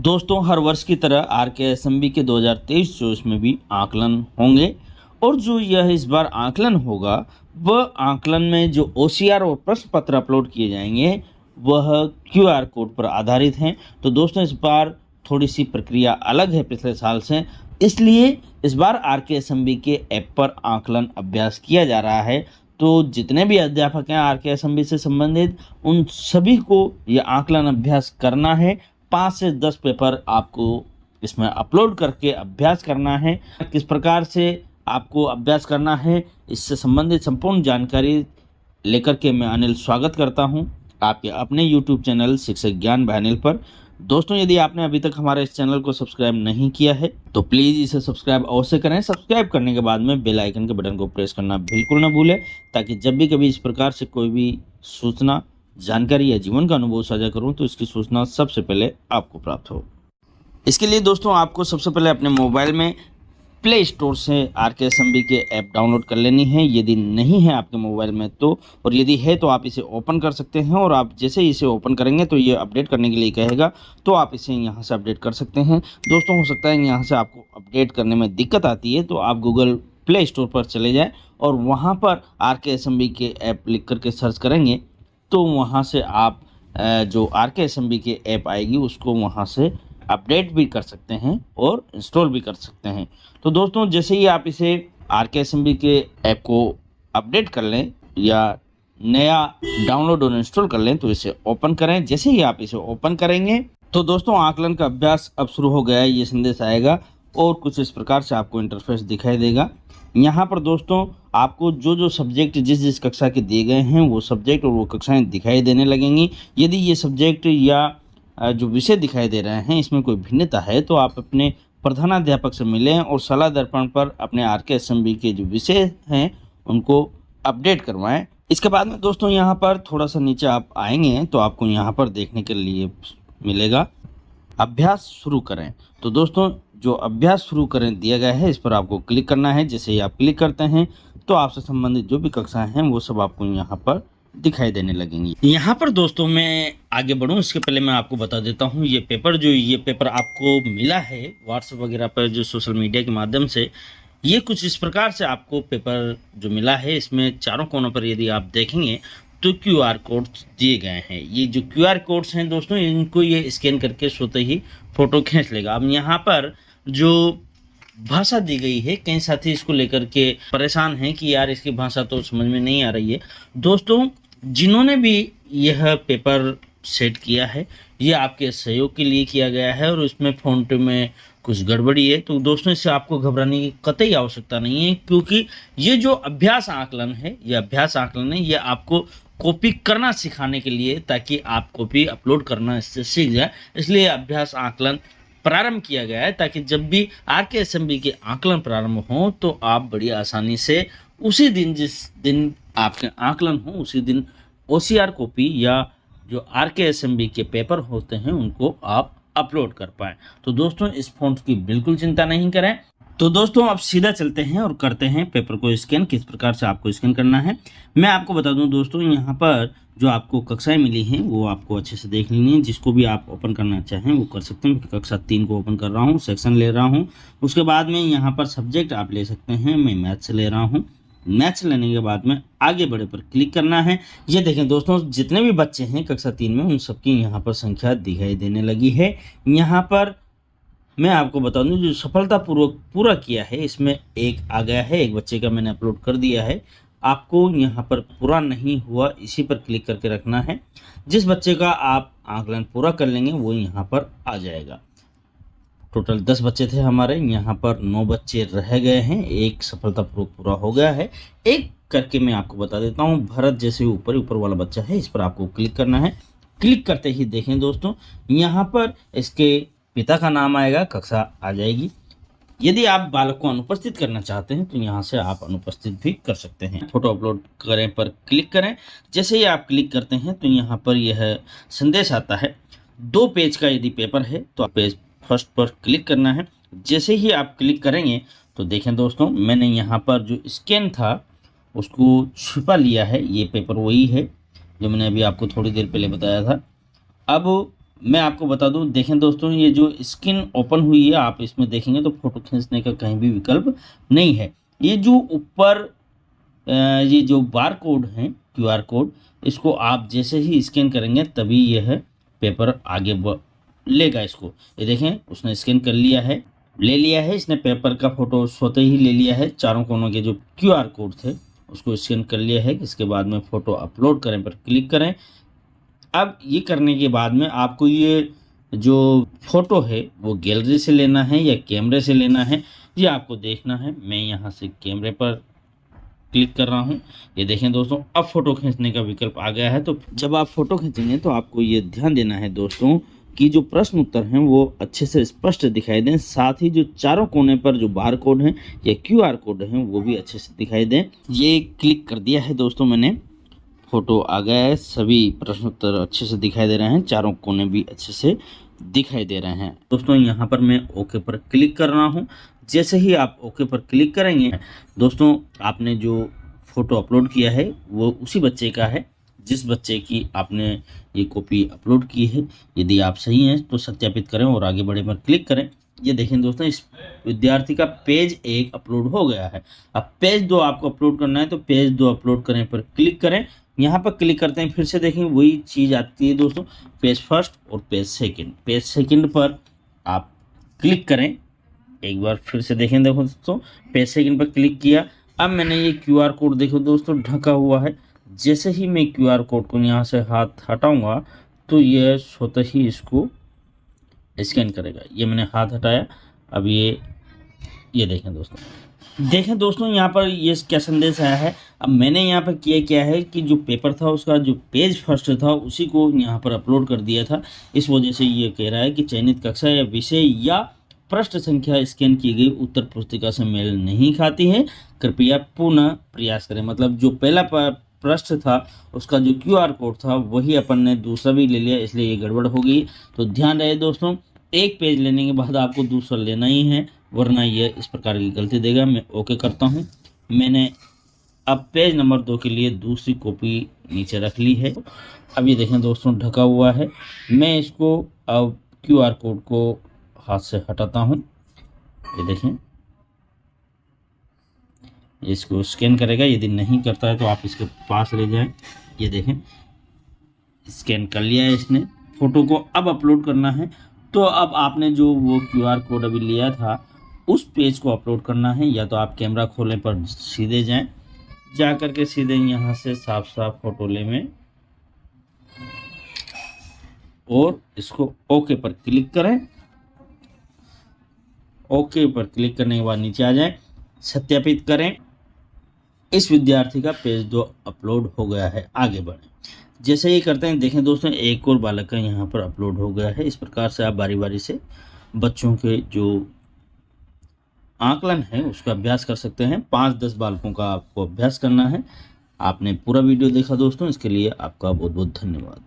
दोस्तों हर वर्ष की तरह RKSMB के 2023-24 में भी आकलन होंगे और जो यह इस बार आकलन होगा वह आकलन में जो OCR और प्रश्न पत्र अपलोड किए जाएंगे वह QR कोड पर आधारित हैं। तो दोस्तों इस बार थोड़ी सी प्रक्रिया अलग है पिछले साल से, इसलिए इस बार RKSMB के ऐप पर आकलन अभ्यास किया जा रहा है। तो जितने भी अध्यापक हैं RKSMB से संबंधित उन सभी को यह आकलन अभ्यास करना है। 5 से 10 पेपर आपको इसमें अपलोड करके अभ्यास करना है। किस प्रकार से आपको अभ्यास करना है इससे संबंधित संपूर्ण जानकारी लेकर के मैं अनिल स्वागत करता हूं आपके अपने YouTube चैनल शिक्षक ज्ञान बाय अनिल पर। दोस्तों यदि आपने अभी तक हमारे इस चैनल को सब्सक्राइब नहीं किया है तो प्लीज़ इसे सब्सक्राइब अवश्य करें। सब्सक्राइब करने के बाद में बेल आइकन के बटन को प्रेस करना बिल्कुल न भूलें, ताकि जब भी कभी इस प्रकार से कोई भी सूचना, जानकारी या जीवन का अनुभव साझा करूं तो इसकी सूचना सबसे पहले आपको प्राप्त हो। इसके लिए दोस्तों आपको सबसे पहले अपने मोबाइल में प्ले स्टोर से RKSMB के ऐप डाउनलोड कर लेनी है। यदि नहीं है आपके मोबाइल में तो, और यदि है तो आप इसे ओपन कर सकते हैं। और आप जैसे ही इसे ओपन करेंगे तो ये अपडेट करने के लिए कहेगा, तो आप इसे यहाँ से अपडेट कर सकते हैं। दोस्तों हो सकता है यहाँ से आपको अपडेट करने में दिक्कत आती है, तो आप गूगल प्ले स्टोर पर चले जाएँ और वहाँ पर RKSMB के ऐप लिख करके सर्च करेंगे तो वहाँ से आप जो RKSMB की ऐप आएगी उसको वहाँ से अपडेट भी कर सकते हैं और इंस्टॉल भी कर सकते हैं। तो दोस्तों जैसे ही आप इसे RKSMB के ऐप को अपडेट कर लें या नया डाउनलोड और इंस्टॉल कर लें तो इसे ओपन करें। जैसे ही आप इसे ओपन करेंगे तो दोस्तों आकलन का अभ्यास अब शुरू हो गया है, ये संदेश आएगा और कुछ इस प्रकार से आपको इंटरफेस दिखाई देगा। यहाँ पर दोस्तों आपको जो जो सब्जेक्ट जिस कक्षा के दिए गए हैं वो सब्जेक्ट और वो कक्षाएं दिखाई देने लगेंगी। यदि ये सब्जेक्ट या जो विषय दिखाई दे रहे हैं इसमें कोई भिन्नता है तो आप अपने प्रधानाध्यापक से मिलें और सलाह दर्पण पर अपने RKSMB के जो विषय हैं उनको अपडेट करवाएं। इसके बाद में दोस्तों यहाँ पर थोड़ा सा नीचे आप आएंगे तो आपको यहाँ पर देखने के लिए मिलेगा अभ्यास शुरू करें। तो दोस्तों जो अभ्यास शुरू करें दिया गया है इस पर आपको क्लिक करना है। जैसे ही आप क्लिक करते हैं तो आपसे संबंधित जो भी कक्षाएं हैं वो सब आपको यहाँ पर दिखाई देने लगेंगी। यहाँ पर दोस्तों मैं आगे बढ़ूँ इसके पहले मैं आपको बता देता हूँ ये पेपर आपको मिला है व्हाट्सएप वगैरह पर जो सोशल मीडिया के माध्यम से। ये कुछ इस प्रकार से आपको पेपर जो मिला है, इसमें चारों कोनों पर यदि आप देखेंगे तो QR कोड्स दिए गए हैं। ये जो QR कोड्स हैं दोस्तों इनको ये स्कैन करके स्वतः ही फ़ोटो खींच लेगा। अब यहाँ पर जो भाषा दी गई है, कई साथी इसको लेकर के परेशान हैं कि यार इसकी भाषा तो समझ में नहीं आ रही है। दोस्तों जिन्होंने भी यह पेपर सेट किया है ये आपके सहयोग के लिए किया गया है और इसमें फ़ॉन्ट में कुछ गड़बड़ी है तो दोस्तों इससे आपको घबराने की कतई आवश्यकता नहीं है, क्योंकि ये जो अभ्यास आकलन है ये आपको कॉपी करना सिखाने के लिए, ताकि आप कॉपी अपलोड करना इससे सीख जाए। इसलिए अभ्यास आकलन प्रारंभ किया गया है ताकि जब भी RKSMB के आकलन प्रारंभ हो तो आप बड़ी आसानी से उसी दिन जिस दिन आपके आकलन हो उसी दिन OCR कॉपी या जो RKSMB के पेपर होते हैं उनको आप अपलोड कर पाएँ। तो दोस्तों इस फ़ॉन्ट की बिल्कुल चिंता नहीं करें। तो दोस्तों अब सीधा चलते हैं और करते हैं पेपर को स्कैन। किस प्रकार से आपको स्कैन करना है मैं आपको बता दूं दोस्तों। यहाँ पर जो आपको कक्षाएं मिली हैं वो आपको अच्छे से देख लेनी है। जिसको भी आप ओपन करना चाहें वो कर सकते हैं। कक्षा 3 को ओपन कर रहा हूँ, सेक्शन ले रहा हूँ। उसके बाद में यहाँ पर सब्जेक्ट आप ले सकते हैं, मैं मैथ्स ले रहा हूँ। मैथ्स लेने के बाद में आगे बढ़े पर क्लिक करना है। ये देखें दोस्तों जितने भी बच्चे हैं कक्षा 3 में उन सबकी यहाँ पर संख्या दिखाई देने लगी है। यहाँ पर मैं आपको बता दूं जो सफलतापूर्वक पूरा किया है इसमें एक आ गया है, एक बच्चे का मैंने अपलोड कर दिया है। आपको यहाँ पर पूरा नहीं हुआ इसी पर क्लिक करके रखना है। जिस बच्चे का आप आकलन पूरा कर लेंगे वो यहाँ पर आ जाएगा। टोटल 10 बच्चे थे हमारे, यहाँ पर 9 बच्चे रह गए हैं, एक सफलतापूर्वक पूरा हो गया है। एक करके मैं आपको बता देता हूँ। भरत जैसे ऊपर वाला बच्चा है इस पर आपको क्लिक करना है। क्लिक करते ही देखें दोस्तों यहाँ पर इसके पिता का नाम आएगा, कक्षा आ जाएगी। यदि आप बालक को अनुपस्थित करना चाहते हैं तो यहाँ से आप अनुपस्थित भी कर सकते हैं। फोटो अपलोड करें पर क्लिक करें। जैसे ही आप क्लिक करते हैं तो यहाँ पर यह संदेश आता है 2 पेज का यदि पेपर है तो आप पेज फर्स्ट पर क्लिक करना है। जैसे ही आप क्लिक करेंगे तो देखें दोस्तों मैंने यहाँ पर जो स्कैन था उसको छिपा लिया है। ये पेपर वही है जो मैंने अभी आपको थोड़ी देर पहले बताया था। अब मैं आपको बता दूं, देखें दोस्तों, ये जो स्क्रीन ओपन हुई है, आप इसमें देखेंगे तो फ़ोटो खींचने का कहीं भी विकल्प नहीं है। ये जो ऊपर ये जो बार कोड है, क्यूआर कोड, इसको आप जैसे ही स्कैन करेंगे तभी यह पेपर आगे लेगा इसको। ये देखें, उसने स्कैन कर लिया है, ले लिया है इसने, पेपर का फ़ोटो स्वतः ही ले लिया है। चारों कोनों के जो क्यूआर कोड थे उसको स्कैन कर लिया है। इसके बाद में फ़ोटो अपलोड करें पर क्लिक करें। अब ये करने के बाद में आपको ये जो फ़ोटो है वो गैलरी से लेना है या कैमरे से लेना है, ये आपको देखना है। मैं यहाँ से कैमरे पर क्लिक कर रहा हूँ। ये देखें दोस्तों, अब फ़ोटो खींचने का विकल्प आ गया है। तो जब आप फ़ोटो खींचेंगे तो आपको ये ध्यान देना है दोस्तों कि जो प्रश्न उत्तर हैं वो अच्छे से स्पष्ट दिखाई दें, साथ ही जो चारों कोने पर जो बार कोड हैं या क्यूआर कोड हैं वो भी अच्छे से दिखाई दें। ये क्लिक कर दिया है दोस्तों मैंने, फ़ोटो आ गया है, सभी प्रश्न उत्तर अच्छे से दिखाई दे रहे हैं, चारों कोने भी अच्छे से दिखाई दे रहे हैं। दोस्तों यहाँ पर मैं ओके पर क्लिक कर रहा हूँ। जैसे ही आप ओके पर क्लिक करेंगे दोस्तों, आपने जो फ़ोटो अपलोड किया है वो उसी बच्चे का है जिस बच्चे की आपने ये कॉपी अपलोड की है। यदि आप सही हैं तो सत्यापित करें और आगे बढ़े पर क्लिक करें। ये देखें दोस्तों, इस विद्यार्थी का पेज 1 अपलोड हो गया है। अब पेज 2 आपको अपलोड करना है, तो पेज 2 अपलोड करें पर क्लिक करें। यहाँ पर क्लिक करते हैं, फिर से देखें वही चीज़ आती है दोस्तों, पेज फर्स्ट और पेज सेकंड। पेज सेकंड पर आप क्लिक करें, एक बार फिर से देखें। देखो दोस्तों, पेज सेकंड पर क्लिक किया। अब मैंने ये क्यूआर कोड देखो दोस्तों ढका हुआ है। जैसे ही मैं क्यूआर कोड को यहाँ से हाथ हटाऊंगा तो यह स्वतः ही इसको स्कैन करेगा। ये मैंने हाथ हटाया, अब ये देखें दोस्तों यहाँ पर ये क्या संदेश आया है। अब मैंने यहाँ पर किया क्या है कि जो पेपर था उसका जो पेज फर्स्ट था उसी को यहाँ पर अपलोड कर दिया था। इस वजह से ये कह रहा है कि चयनित कक्षा या विषय या पृष्ठ संख्या स्कैन की गई उत्तर पुस्तिका से मेल नहीं खाती है, कृपया पुनः प्रयास करें। मतलब जो पहला पृष्ठ था उसका जो क्यूआर कोड था वही अपन ने दूसरा भी ले लिया, इसलिए ये गड़बड़ हो गई। तो ध्यान रहे दोस्तों, एक पेज लेने के बाद आपको दूसरा लेना ही है, वरना यह इस प्रकार की गलती देगा। मैं ओके करता हूँ। मैंने अब पेज नंबर 2 के लिए दूसरी कॉपी नीचे रख ली है। अब ये देखें दोस्तों ढका हुआ है। मैं इसको अब क्यूआर कोड को हाथ से हटाता हूँ। ये देखें, इसको स्कैन करेगा। यदि नहीं करता है तो आप इसके पास ले जाएं। ये देखें, स्कैन कर लिया है इसने। फ़ोटो को अब अपलोड करना है, तो अब आपने जो वो क्यूआर कोड अभी लिया था उस पेज को अपलोड करना है। या तो आप कैमरा खोलें पर सीधे जाएं, जा कर के सीधे यहाँ से साफ साफ फ़ोटो ले में और इसको ओके पर क्लिक करें। ओके पर क्लिक करने के बाद नीचे आ जाएं, सत्यापित करें। इस विद्यार्थी का पेज 2 अपलोड हो गया है, आगे बढ़ें। जैसे ही करते हैं देखें दोस्तों, एक और बालक का यहाँ पर अपलोड हो गया है। इस प्रकार से आप बारी बारी से बच्चों के जो आकलन है उसका अभ्यास कर सकते हैं। 5-10 बालकों का आपको अभ्यास करना है। आपने पूरा वीडियो देखा दोस्तों, इसके लिए आपका बहुत बहुत धन्यवाद।